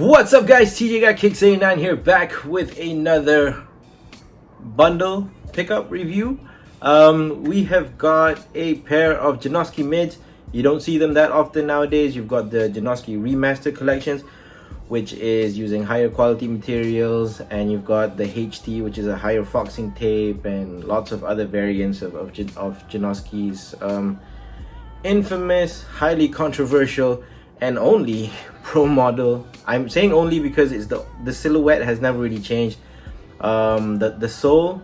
What's up, guys? TJ got Kicks 89 here, back with another bundle pickup review. We have got a pair of Janoski mids. You don't see them that often nowadays. You've got the Janoski Remaster collections, which is using higher quality materials, and you've got the HT, which is a higher foxing tape, and lots of other variants of Janoski's infamous, highly controversial, and only pro model. I'm saying only because it's the silhouette has never really changed. The sole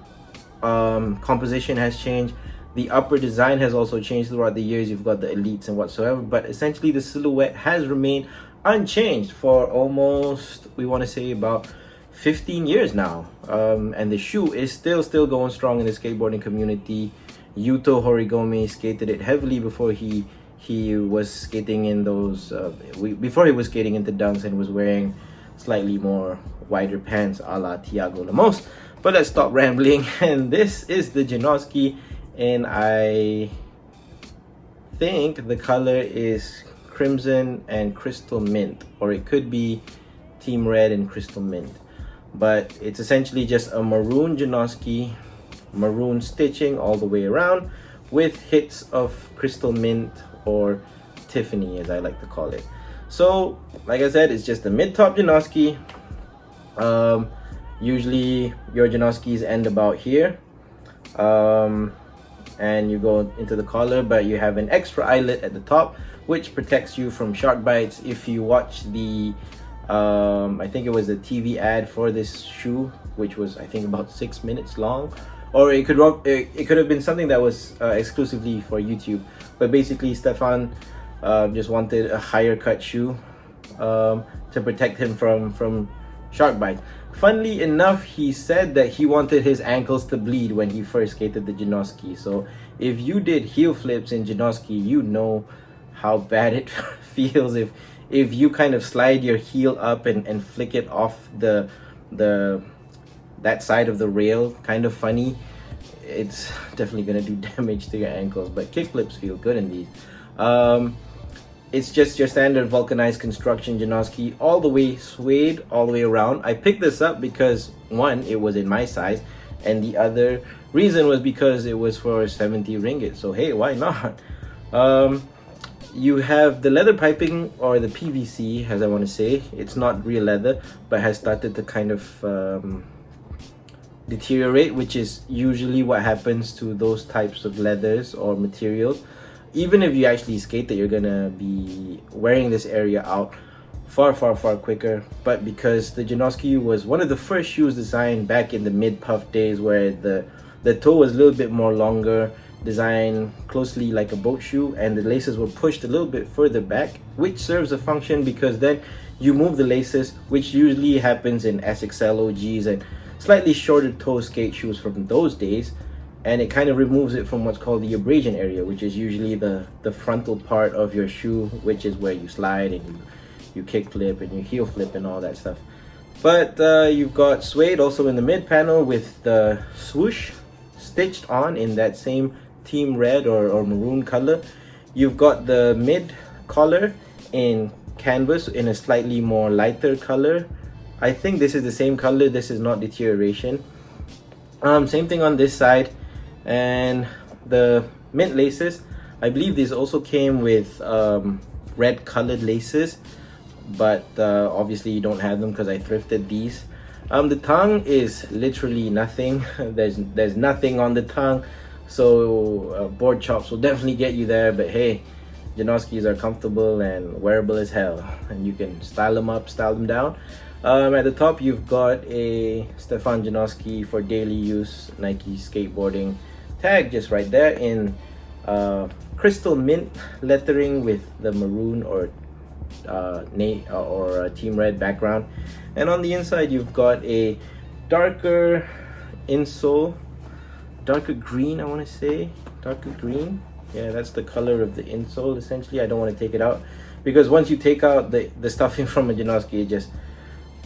composition has changed. The upper design has also changed throughout the years. You've got the elites and whatsoever, but essentially the silhouette has remained unchanged for almost, we want to say, about 15 years now. And the shoe is still going strong in the skateboarding community. Yuto Horigome skated it heavily before he was skating in those before he was skating into dunks and was wearing slightly more wider pants a la Thiago Lemos. But let's stop rambling. And this is the Janoski, and I think the color is crimson and crystal mint, or it could be team red and crystal mint, but it's essentially just a maroon Janoski, maroon stitching all the way around with hits of crystal mint, or Tiffany as I like to call it. So like I said, it's just a mid-top Janoski. Usually your Janoskis end about here, and you go into the collar, but you have an extra eyelet at the top which protects you from shark bites. If you watch the I think it was a TV ad for this shoe, which was I think about 6 minutes long, or it could have been something that was exclusively for YouTube, but basically Stefan just wanted a higher cut shoe to protect him from shark bites. Funnily enough, he said that he wanted his ankles to bleed when he first skated the Janoski. So if you did heel flips in Janoski, you know how bad it feels if you kind of slide your heel up and flick it off that side of the rail, kind of funny. It's definitely gonna do damage to your ankles, but kick flips feel good in these. It's just your standard vulcanized construction Janoski, all the way suede, all the way around. I picked this up because one, it was in my size, and the other reason was because it was for 70 ringgit. So hey, why not? You have the leather piping, or the PVC as I want to say. It's not real leather, but has started to kind of deteriorate, which is usually what happens to those types of leathers or materials. Even if you actually skate, that you're gonna be wearing this area out far quicker. But because the Janoski was one of the first shoes designed back in the mid-puff days, where the toe was a little bit more longer, designed closely like a boat shoe, and the laces were pushed a little bit further back, which serves a function because then you move the laces, which usually happens in accel OGs and slightly shorter toe skate shoes from those days, and it kind of removes it from what's called the abrasion area, which is usually the frontal part of your shoe, which is where you slide and you kick flip and you heel flip and all that stuff. But you've got suede also in the mid panel with the swoosh stitched on in that same team red or maroon color. You've got the mid collar in canvas in a slightly more lighter color. I think this is the same color. This is not deterioration. Same thing on this side. And the mint laces, I believe these also came with red colored laces, but obviously you don't have them because I thrifted these. The tongue is literally nothing. There's nothing on the tongue, so board chops will definitely get you there. But hey, Janoskis are comfortable and wearable as hell, and you can style them up, style them down. At the top, you've got a Stefan Janoski for daily use Nike skateboarding tag just right there in crystal mint lettering with the maroon or team red background. And on the inside, you've got a darker insole, darker green, I want to say, darker green. Yeah, that's the color of the insole essentially. I don't want to take it out because once you take out the stuffing from a Janoski, it just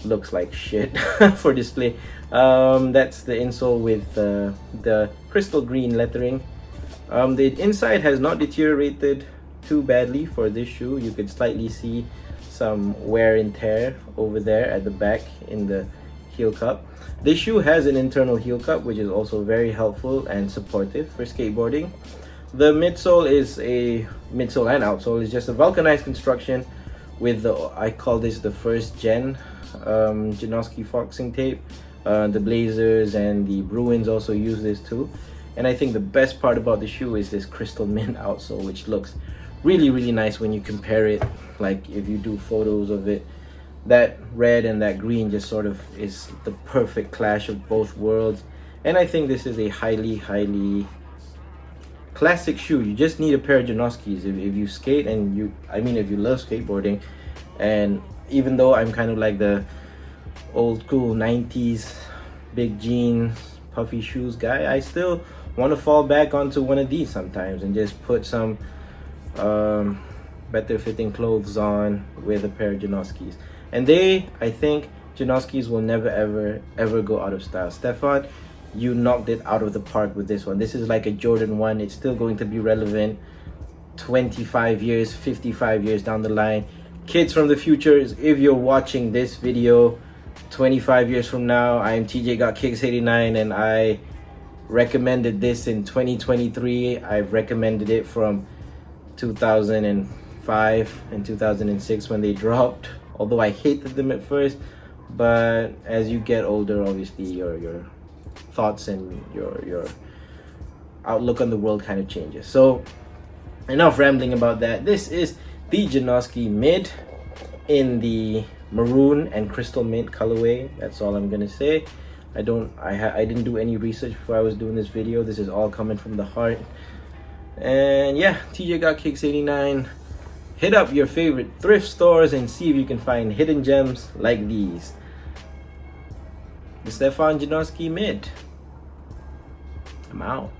looks like shit for display. That's the insole with the crystal green lettering. The inside has not deteriorated too badly for this shoe. You could slightly see some wear and tear over there at the back in the heel cup. This shoe has an internal heel cup, which is also very helpful and supportive for skateboarding. The midsole is a midsole and outsole is just a vulcanized construction with the, I call this the first gen Janoski foxing tape. The Blazers and the Bruins also use this too. And I think the best part about the shoe is this crystal mint outsole, which looks really, really nice when you compare it. Like if you do photos of it, that red and that green just sort of is the perfect clash of both worlds. And I think this is a highly, highly classic shoe. You just need a pair of Janoskis if you skate and if you love skateboarding. And even though I'm kind of like the old school 90s big jeans puffy shoes guy, I still want to fall back onto one of these sometimes and just put some better fitting clothes on with a pair of Janoskis. And I think Janoskis will never ever go out of style. Stefan, you knocked it out of the park with this one. This is like a Jordan 1. It's still going to be relevant 25 years, 55 years down the line. Kids from the future, if you're watching this video 25 years from now, I am TJ Got Kicks 89 and I recommended this in 2023. I've recommended it from 2005 and 2006 when they dropped, although I hated them at first. But as you get older, obviously your thoughts and your outlook on the world kind of changes. So enough rambling about that. This is the Janoski Mid in the maroon and crystal mint colorway. That's all I'm gonna say. I didn't do any research before I was doing this video. This is all coming from the heart. And yeah, TJ Got Kicks 89. Hit up your favorite thrift stores and see if you can find hidden gems like these. The Stefan Janoski Mid. I'm out.